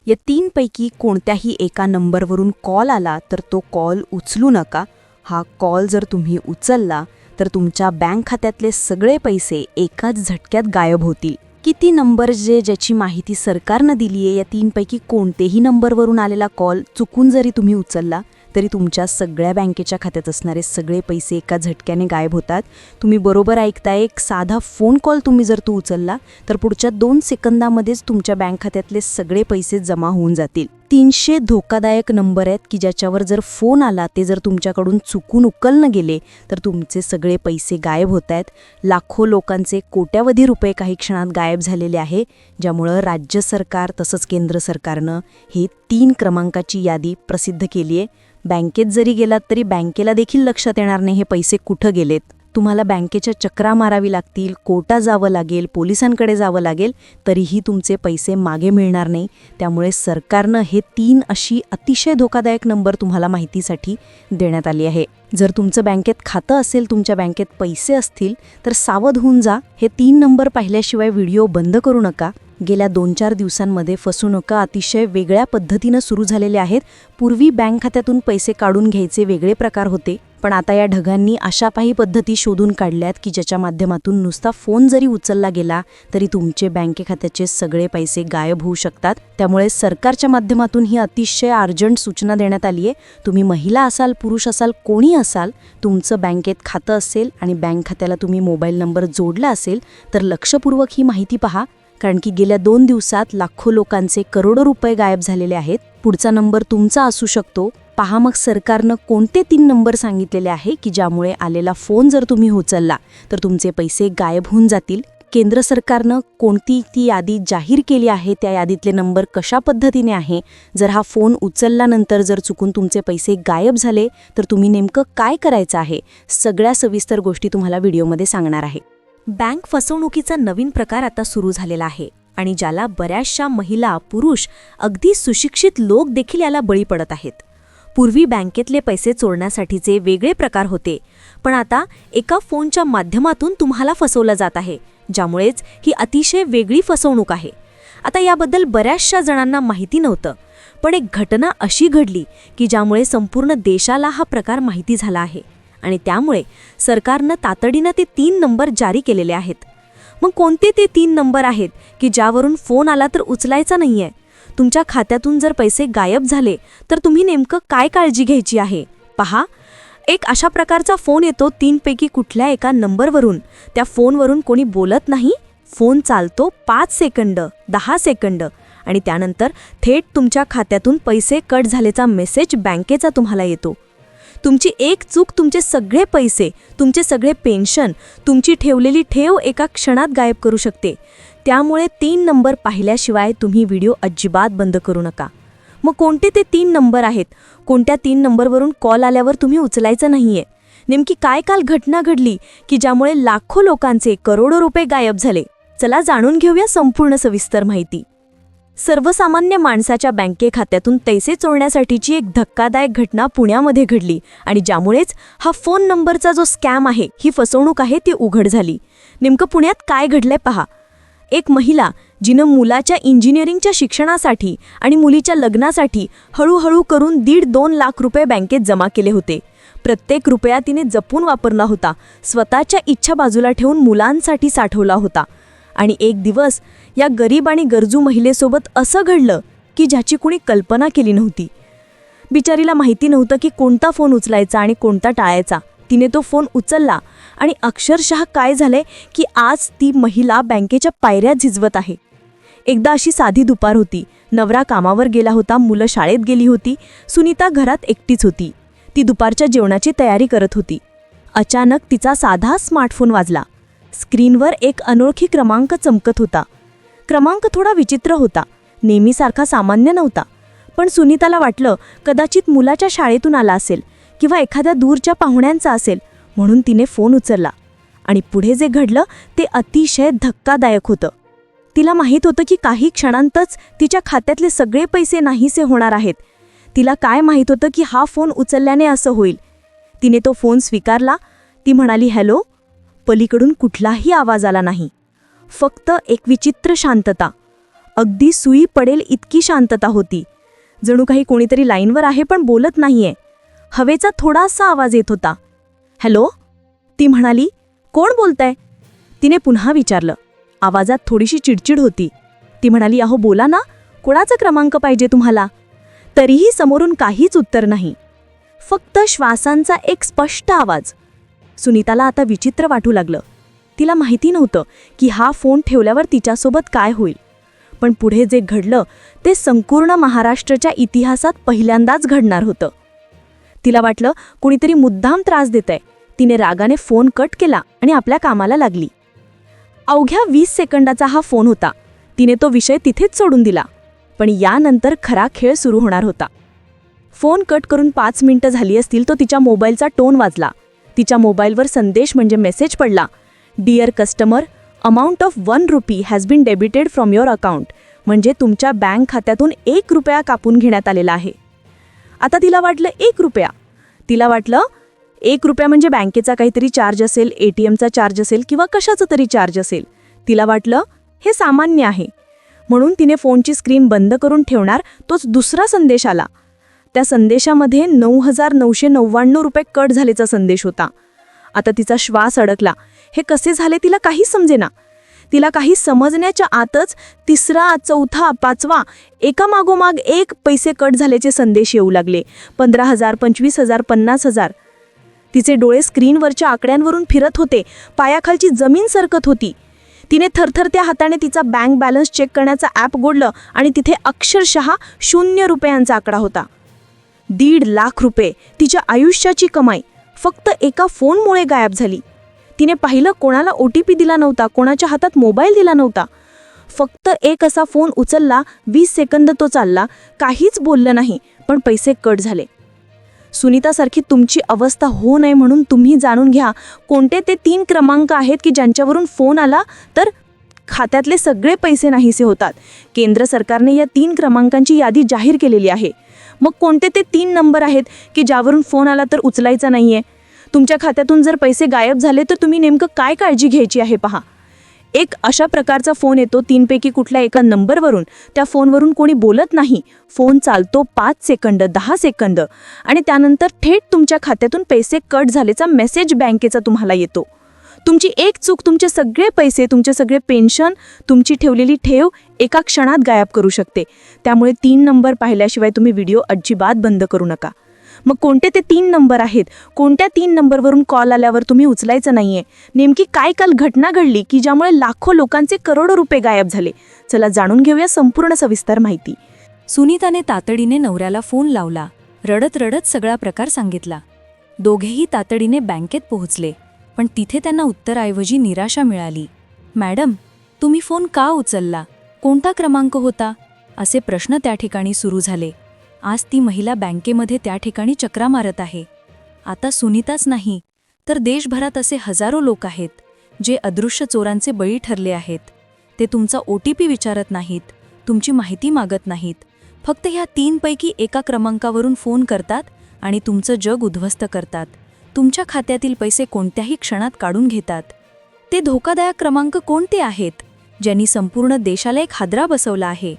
या 3 पैकी कोणत्याही एका नंबरवरून कॉल आला तर तो कॉल उचलू नका. हा कॉल जर तुम्ही उचलला तर तुमच्या बँक खात्यातले सगळे पैसे एकाच झटक्यात गायब होतील. किती नंबर ज्याची माहिती सरकारनं दिली आहे, या 3 पैकी कोणतेही नंबरवरून आलेला कॉल चुकून जरी तुम्ही उचलला तरी तुमच्या सगळ्या बँकेच्या खात्यात असणारे सगळे पैसे एका झटक्याने गायब होतात. तुम्ही बरोबर ऐकताय. एक साधा फोन कॉल तुम्ही जर तो उचलला तर पुढच्या 2 सेकंदामध्येच तुमच्या बँक खात्यातले सगळे पैसे जमा होऊन जातील. 300 धोकादायक नंबर आहेत की ज्याच्यावर जर फोन आला ते जर तुमच्याकडून चुकून उकलले गेले तर तुमचे सगळे पैसे गायब होत आहेत. लाखो लोकांचे कोट्यावधी रुपये काही क्षणात गायब झालेले आहे, ज्यामुळं राज्य सरकार तसंच केंद्र सरकारनं हे 3 क्रमांकाची यादी प्रसिद्ध केली आहे. बँकेत जरी गेलात तरी बँकेला देखील लक्षात येणार नाही हे पैसे कुठं गेलेत. तुम्हाला बँकेच्या चक्रा मारावी लागतील, कोर्टात जावं लागेल, पोलिसांकडे जावं लागेल, तरीही तुमचे पैसे मागे मिळणार नाही. त्यामुळे सरकारनं हे 3 अशी अतिशय धोकादायक नंबर तुम्हाला माहितीसाठी देण्यात आली आहे. जर तुमचं बँकेत खातं असेल, तुमच्या बँकेत पैसे असतील तर सावध होऊन जा. हे 3 नंबर पाहिल्याशिवाय व्हिडिओ बंद करू नका. गेल्या 2-4 दिवसांमध्ये फसवणुका अतिशय वेगळ्या पद्धतीनं सुरू झालेल्या आहेत. पूर्वी बँक खात्यातून पैसे काढून घ्यायचे वेगळे प्रकार होते, पण आता या ढगांनी अशा काही पद्धती शोधून काढल्यात की ज्याच्या माध्यमातून नुसता फोन जरी उचलला गेला तरी तुमचे बँके खात्याचे सगळे पैसे गायब होऊ शकतात. त्यामुळे सरकारच्या माध्यमातून ही अतिशय अर्जंट सूचना देण्यात आली आहे. तुम्ही महिला असाल, पुरुष असाल, कोणी असाल, तुमचं बँकेत खातं असेल आणि बँक खात्याला तुम्ही मोबाईल नंबर जोडला असेल तर लक्षपूर्वक ही माहिती पहा, कारण की गेल्या 2 दिवसात लाखो लोकांचे करोडो रुपये गायब झालेले आहेत. पुढचा नंबर तुमचा असू शकतो. पहा मग सरकारनं कोणते 3 नंबर सांगितलेले आहे की ज्यामुळे आलेला फोन जर तुम्ही उचलला तर तुमचे पैसे गायब होऊन जातील. केंद्र सरकारनं कोणती ती यादी जाहीर केली आहे, त्या यादीतले नंबर कशा पद्धतीने आहे, जर हा फोन उचलल्यानंतर जर चुकून तुमचे पैसे गायब झाले तर तुम्ही नेमकं काय करायचं आहे, सगळ्या सविस्तर गोष्टी तुम्हाला व्हिडिओमध्ये सांगणार आहे. बँक फसवणुकीचा नवीन प्रकार आता सुरू झालेला आहे आणि ज्याला बऱ्याचशा महिला, पुरुष, अगदी सुशिक्षित लोक देखील याला बळी पडत आहेत. पूर्वी बँकेतले पैसे चोरण्यासाठीचे वेगळे प्रकार होते, पण आता एका फोनच्या माध्यमातून तुम्हाला फसवलं जात आहे, ज्यामुळेच ही अतिशय वेगळी फसवणूक आहे. आता याबद्दल बऱ्याचशा जणांना माहिती नव्हतं, पण एक घटना अशी घडली की ज्यामुळे संपूर्ण देशाला हा प्रकार माहिती झाला आहे आणि त्यामुळे सरकारनं तातडीनं ते 3 नंबर जारी केलेले आहेत. मग कोणते ते 3 नंबर आहेत की ज्यावरून फोन आला तर उचलायचा नाहीये? तुमच्या खात्यातून जर पैसे गायब झाले तर तुम्ही नेमकं काय काळजी घ्यायची आहे? पहा, एक अशा प्रकारचा फोन येतो 3 पैकी कुठल्या एका नंबरवरून. त्या फोनवरून कोणी बोलत नाही, फोन चालतो 5 सेकंद, 10 सेकंद आणि त्यानंतर थेट तुमच्या खात्यातून पैसे कट झाल्याचा मेसेज बँकेचा तुम्हाला येतो. तुमची एक चूक तुमचे सगळे पैसे, तुमचे सगळे पेन्शन, तुमची ठेवलेली ठेव एका क्षणात गायब करू शकते. त्यामुळे 3 नंबर पाहिल्याशिवाय तुम्ही व्हिडिओ अजिबात बंद करू नका. मग कोणते ते 3 नंबर आहेत? कोणत्या 3 नंबरवरून कॉल आल्यावर तुम्ही उचलायचं नाहीये? नेमकी काय काल घटना घडली की ज्यामुळे लाखो लोकांचे करोडो रुपये गायब झाले? चला जाणून घेऊया संपूर्ण सविस्तर माहिती. सर्वसामान्य माणसाच्या बँके खात्यातून पैसे चोरण्यासाठीची एक धक्कादायक घटना पुण्यामध्ये घडली आणि ज्यामुळेच हा फोन नंबरचा जो स्कॅम आहे, ही फसवणूक आहे, ती उघड झाली. नेमकं पुण्यात काय घडलंय पहा. एक महिला जिनं मुलाच्या इंजिनिअरिंगच्या शिक्षणासाठी आणि मुलीच्या लग्नासाठी हळूहळू करून 1.5-2 लाख रुपये बँकेत जमा केले होते. प्रत्येक रुपया तिने जपून वापरला होता, स्वतःच्या इच्छा बाजूला ठेवून मुलांसाठी साठवला होता. आणि एक दिवस या गरीब आणि गरजू महिलेसोबत असं घडलं की ज्याची कुणी कल्पना केली नव्हती. बिचारीला माहिती नव्हतं की कोणता फोन उचलायचा आणि कोणता टाळायचा. तिने तो फोन उचलला आणि अक्षरशः काय झालंय की आज ती महिला बँकेच्या पायऱ्या झिजवत आहे. एकदा अशी साधी दुपार होती. नवरा कामावर गेला होता, मुलं शाळेत गेली होती, सुनीता घरात एकटीच होती. ती दुपारच्या जेवणाची तयारी करत होती. अचानक तिचा साधा स्मार्टफोन वाजला. स्क्रीनवर एक अनोळखी क्रमांक चमकत होता. क्रमांक थोडा विचित्र होता, नेहमीसारखा सामान्य नव्हता. पण सुनीताला वाटलं कदाचित मुलाच्या शाळेतून आला असेल किंवा एखाद्या दूरच्या पाहुण्यांचा असेल, म्हणून तिने फोन उचलला. आणि पुढे जे घडलं ते अतिशय धक्कादायक होतं. तिला माहीत होतं की काही क्षणांतच तिच्या खात्यातले सगळे पैसे नाहीसे होणार आहेत. तिला काय माहीत होतं की हा फोन उचलल्याने असं होईल. तिने तो फोन स्वीकारला. ती म्हणाली, हॅलो. पलीकडून कुठलाही आवाज आला नाही, फक्त एक विचित्र शांतता. अगदी सुई पडेल इतकी शांतता होती. जणू काही कोणीतरी लाईनवर आहे पण बोलत नाहीये. हवेचा थोडासा आवाज येत होता. हॅलो, ती म्हणाली. कोण बोलताय? तिने पुन्हा विचारलं. आवाजात थोडीशी चिडचिड होती. ती म्हणाली, अहो बोला ना, कोणाचा क्रमांक पाहिजे तुम्हाला? तरीही समोरून काहीच उत्तर नाही, फक्त श्वासांचा एक स्पष्ट आवाज. सुनीताला आता विचित्र वाटू लागलं. तिला माहिती नव्हतं की हा फोन ठेवल्यावर तिच्यासोबत काय होईल, पण पुढे जे घडलं ते संपूर्ण महाराष्ट्राच्या इतिहासात पहिल्यांदाच घडणार होतं. तिला वाटलं कुणीतरी मुद्दाम त्रास देतंय. तिने रागाने फोन कट केला आणि आपल्या कामाला लागली. अवघ्या 20 सेकंदाचा हा फोन होता. तिने तो विषय तिथेच सोडून दिला. पण यानंतर खरा खेळ सुरू होणार होता. फोन कट करून 5 मिनिटं झाली असतील तो तिच्या मोबाईलचा टोन वाजला. तिच्या मोबाईलवर संदेश म्हणजे मेसेज पडला. Dear customer, amount of 1 rupee has been debited from your account. म्हणजे तुमच्या बँक खात्यातून 1 रुपया कापून घेण्यात आलेला आहे. आता तिला वाटलं 1 रुपया. तिला वाटलं 1 रुपया म्हणजे बँकेचा काहीतरी चार्ज असेल, ATMचा चार्ज असेल किंवा कशाचा तरी चार्ज असेल. तिला वाटलं हे सामान्य आहे. म्हणून तिने फोनची स्क्रीन बंद करून ठेवणार तोच दुसरा संदेश आला. त्या संदेशामध्ये 9,999 रुपये कट झाल्याचा संदेश होता. आता तिचा श्वास अडकला. हे कसे झाले तिला काही समजेना. तिला काही समजण्याच्या आतच 3रा, 4था, 5वा एकामागोमाग एक पैसे कट झाल्याचे संदेश येऊ लागले. 15,000, 25,000, 50,000. तिचे डोळे स्क्रीनवरच्या आकड्यांवरून फिरत होते. पायाखालची जमीन सरकत होती. तिने थरथरत्या हाताने तिचा बँक बॅलन्स चेक करण्याचा ॲप गोडलं आणि तिथे अक्षरशः 0 रुपयांचा आकडा होता. 1.5 लाख रुपये, तिच्या आयुष्याची कमाई, फक्त एका फोनमुळे गायब झाली. तिने पाहिलं कोणाला OTP दिला नव्हता, कोणाच्या हातात मोबाईल दिला नव्हता. फक्त एक असा फोन उचलला, 20 सेकंद तो चालला, काहीच बोललं नाही, पण पैसे कट झाले. सुनीतासारखी तुमची अवस्था होऊ नये म्हणून तुम्ही जाणून घ्या कोणते ते 3 क्रमांक आहेत की ज्यांच्यावरून फोन आला तर खात्यातले सगळे पैसे नाहीसे होतात. केंद्र सरकारने या 3 क्रमांकांची यादी जाहीर केलेली आहे. मग कोणते ते 3 नंबर आहेत की ज्यावरून फोन आला तर उचलायचा नाहीये? तुमच्या खात्यातून जर पैसे गायब झाले तर तुम्ही नेमकं काय काळजी घ्यायची आहे पहा. एक अशा प्रकारचा फोन येतो 3 पैकी कुठल्या एका नंबरवरून. त्या फोनवरून कोणी बोलत नाही. फोन चालतो 5 सेकंद, 10 सेकंद आणि त्यानंतर थेट तुमच्या खात्यातून पैसे कट झाल्याचा मेसेज बँकेचा तुम्हाला येतो. तुमची एक चूक तुमचे सगळे पैसे, तुमचे सगळे पेन्शन, तुमची ठेवलेली ठेव एका क्षणात गायब करू शकते. त्यामुळे 3 नंबर पाहिल्याशिवाय तुम्ही व्हिडिओ अजिबात बंद करू नका. मग कोणते ते 3 नंबर आहेत? कोणत्या 3 नंबरवरून कॉल आल्यावर तुम्ही उचलायचं नाहीये? नेमकी काय काल घटना घडली की ज्यामुळे लाखो लोकांचे करोडो रुपये गायब झाले? चला जाणून घेऊया संपूर्ण सविस्तर माहिती. सुनीताने तातडीने नवऱ्याला फोन लावला. रडत रडत सगळा प्रकार सांगितला. दोघेही तातडीने बँकेत पोहोचले, पण तिथे त्यांना उत्तराऐवजी निराशा मिळाली. मॅडम, तुम्ही फोन का उचलला? कोणता क्रमांक होता? असे प्रश्न त्या ठिकाणी सुरू झाले. आज ती महिला बँकेमध्ये त्या ठिकाणी चक्रा मारत आहे. आता सुनीताच नाही तर देशभरात असे हजारो लोक आहेत जे अदृश्य चोरांचे बळी ठरले आहेत. ते तुमचा OTP विचारत नाहीत, तुमची माहिती मागत नाहीत, फक्त ह्या 3 पैकी एका क्रमांकावरून फोन करतात आणि तुमचं जग उद्ध्वस्त करतात. तुमच्या खात्यातील पैसे कोणत्याही क्षणात काढून घेतात. ते धोकादायक क्रमांक कोणते आहेत ज्यांनी संपूर्ण देशाला एक हादरा बसवला आहे?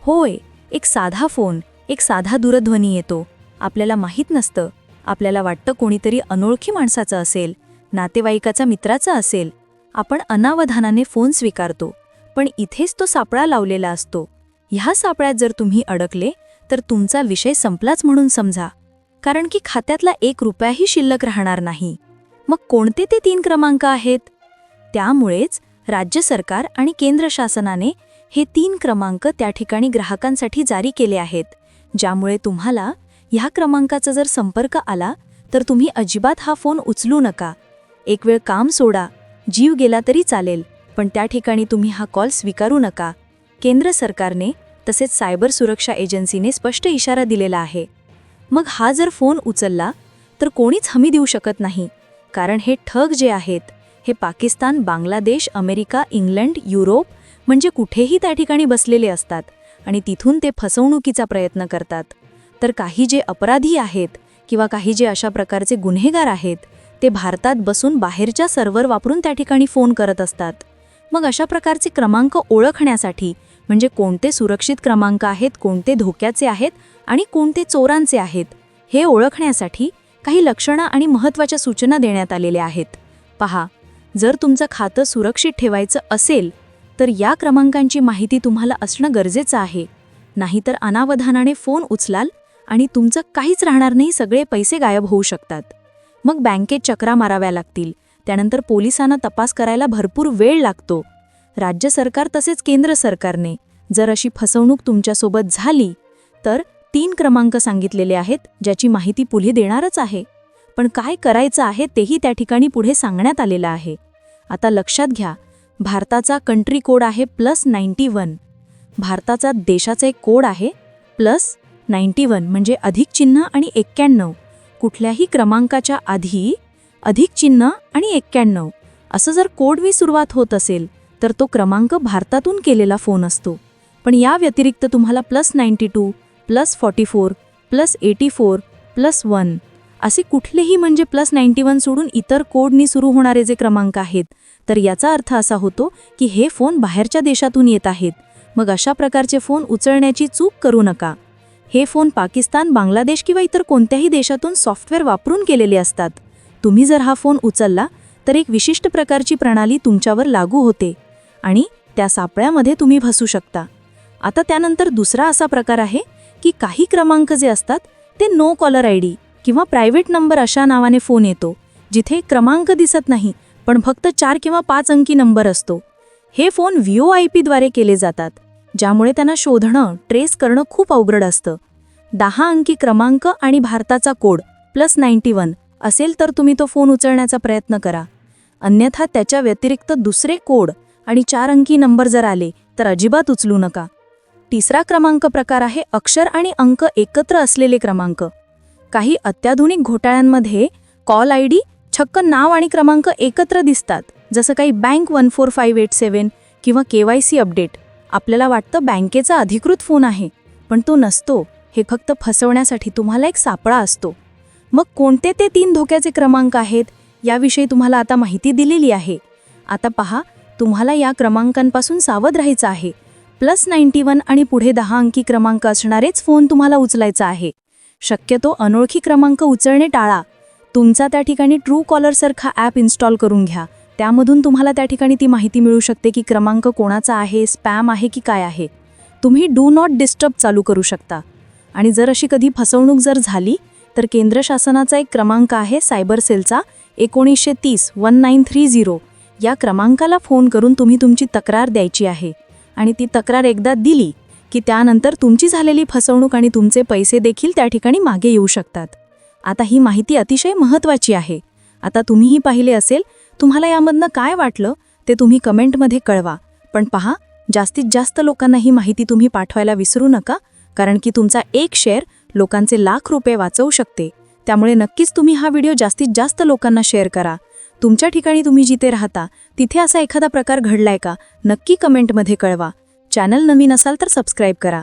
होय, एक साधा फोन, एक साधा दूरध्वनी येतो. आपल्याला माहीत नसतं. आपल्याला वाटतं कोणीतरी अनोळखी माणसाचं असेल, नातेवाईकाचा मित्राचा असेल. आपण अनावधानाने फोन स्वीकारतो, पण इथेच तो सापळा लावलेला असतो. ह्या सापळ्यात जर तुम्ही अडकले तर तुमचा विषय संपलाच म्हणून समजा, कारण की खात्यातला 1 रुपयाही शिल्लक राहणार नाही. मग कोणते ते 3 क्रमांक आहेत? त्यामुळेच राज्य सरकार आणि केंद्र शासनाने हे 3 क्रमांक त्या ठिकाणी ग्राहकांसाठी जारी केले आहेत, ज्यामुळे तुम्हाला ह्या क्रमांकाचा जर संपर्क आला तर तुम्ही अजिबात हा फोन उचलू नका. एक वेळ काम सोडा, जीव गेला तरी चालेल, पण त्या ठिकाणी तुम्ही हा कॉल स्वीकारू नका. केंद्र सरकारने तसेच सायबर सुरक्षा एजन्सीने स्पष्ट इशारा दिलेला आहे. मग हा जर फोन उचलला तर कोणीच हमी देऊ शकत नाही, कारण हे ठग जे आहेत हे Pakistan, Bangladesh, America, England, Europe म्हणजे कुठेही त्या ठिकाणी बसलेले असतात आणि तिथून ते फसवणुकीचा प्रयत्न करतात. तर काही जे अपराधी आहेत किंवा काही जे अशा प्रकारचे गुन्हेगार आहेत ते भारतात बसून बाहेरच्या सर्व्हर वापरून त्या ठिकाणी फोन करत असतात. मग अशा प्रकारचे क्रमांक ओळखण्यासाठी म्हणजे कोणते सुरक्षित क्रमांक आहेत, कोणते धोक्याचे आहेत आणि कोणते चोरांचे आहेत हे ओळखण्यासाठी काही लक्षणं आणि महत्त्वाच्या सूचना देण्यात आलेल्या आहेत. पहा, जर तुमचं खातं सुरक्षित ठेवायचं असेल तर या क्रमांकांची माहिती तुम्हाला असणं गरजेचं आहे. नाहीतर अनावधानाने फोन उचलाल आणि तुमचं काहीच राहणार नाही, सगळे पैसे गायब होऊ शकतात. मग बँकेत चक्रा माराव्या लागतील, त्यानंतर पोलिसांना तपास करायला भरपूर वेळ लागतो. राज्य सरकार तसेच केंद्र सरकारने जर अशी फसवणूक तुमच्यासोबत झाली तर 3 क्रमांक सांगितलेले आहेत, ज्याची माहिती पुढे देणारच आहे. पण काय करायचं आहे तेही त्या ठिकाणी पुढे सांगण्यात आलेलं आहे. आता लक्षात घ्या, भारताचा कंट्री कोड आहे +91. भारताचा देशाचा एक कोड आहे +91 म्हणजे अधिक चिन्ह आणि 91. कुठल्याही क्रमांकाच्या आधी अधिक चिन्ह आणि 91 असं जर कोडवी सुरुवात होत असेल तर तो क्रमांक भारतातून केलेला फोन असतो. पण या व्यतिरिक्त तुम्हाला +92, +44, +84, +1 असे कुठलेही म्हणजे +91 सोडून इतर कोडनी सुरू होणारे जे क्रमांक आहेत तर याचा अर्थ असा होतो की हे फोन बाहेरच्या देशातून येत आहेत. मग अशा प्रकारचे फोन उचलण्याची चूक करू नका. हे फोन पाकिस्तान, बांगलादेश किंवा इतर कोणत्याही देशातून सॉफ्टवेअर वापरून केलेले असतात. तुम्ही जर हा फोन उचलला तर एक विशिष्ट प्रकारची प्रणाली तुमच्यावर लागू होते आणि त्या सापळ्यामध्ये तुम्ही फसू शकता. आता त्यानंतर दुसरा असा प्रकार आहे की काही क्रमांक जे असतात ते नो कॉलर आयडी किंवा प्रायव्हेट नंबर अशा नावाने फोन येतो, जिथे क्रमांक दिसत नाही पण फक्त 4 किंवा 5 अंकी नंबर असतो. हे फोन VoIP द्वारे केले जातात, ज्यामुळे त्यांना शोधणं, ट्रेस करणं खूप अवघड असतं. 10 अंकी क्रमांक आणि भारताचा कोड +91 असेल तर तुम्ही तो फोन उचलण्याचा प्रयत्न करा. अन्यथा त्याच्या व्यतिरिक्त दुसरे कोड आणि 4 अंकी नंबर जर आले तर अजिबात उचलू नका. तिसरा क्रमांक प्रकार आहे अक्षर आणि अंक एकत्र असलेले क्रमांक. काही अत्याधुनिक घोटाळ्यांमध्ये कॉल आयडी, छक्क नाव आणि क्रमांक एकत्र दिसतात, जसं काही बँक 14587 किंवा KYC अपडेट. आपल्याला वाटतं बँकेचा अधिकृत फोन आहे, पण तो नसतो. हे फक्त फसवण्यासाठी तुम्हाला एक सापळा असतो. मग कोणते ते 3 धोक्याचे क्रमांक आहेत याविषयी तुम्हाला आता माहिती दिलेली आहे. आता पहा, तुम्हाला या क्रमांकांपासून सावध राहायचं आहे. +91 आणि पुढे 10 अंकी क्रमांक असणारेच फोन तुम्हाला उचलायचा आहे. शक्यतो अनोळखी क्रमांक उचलणे टाळा. तुमचा त्या ठिकाणी ट्रू कॉलरसारखा ॲप इन्स्टॉल करून घ्या. त्यामधून तुम्हाला त्या ठिकाणी ती माहिती मिळू शकते की क्रमांक कोणाचा आहे, स्पॅम आहे की काय आहे. तुम्ही डू नॉट डिस्टर्ब चालू करू शकता. आणि जर अशी कधी फसवणूक जर झाली तर केंद्र शासनाचा एक क्रमांक आहे सायबर सेलचा 1930-1930. या क्रमांकाला फोन करून तुम्ही तुमची तक्रार द्यायची आहे. आणि ती तक्रार एकदा दिली की त्यानंतर तुमची झालेली फसवणूक आणि तुमचे पैसे देखील त्या ठिकाणी मागे येऊ शकतात. आता ही माहिती अतिशय महत्त्वाची आहे. आता तुम्हीही पाहिले असेल. तुम्हाला यामधनं काय वाटलं ते तुम्ही कमेंटमध्ये कळवा. पण पहा, जास्तीत जास्त लोकांना ही माहिती तुम्ही पाठवायला विसरू नका, कारण की तुमचा एक शेअर लोकांचे लाख रुपये वाचवू शकते. त्यामुळे नक्कीच तुम्ही हा व्हिडिओ जास्तीत जास्त लोकांना शेअर करा. तुमच्या ठिकाणी तुम्ही जिथे राहता तिथे असा एखादा प्रकार घडलाय का, नक्की कमेंटमध्ये कळवा. चॅनल नवीन असाल तर सबस्क्राईब करा.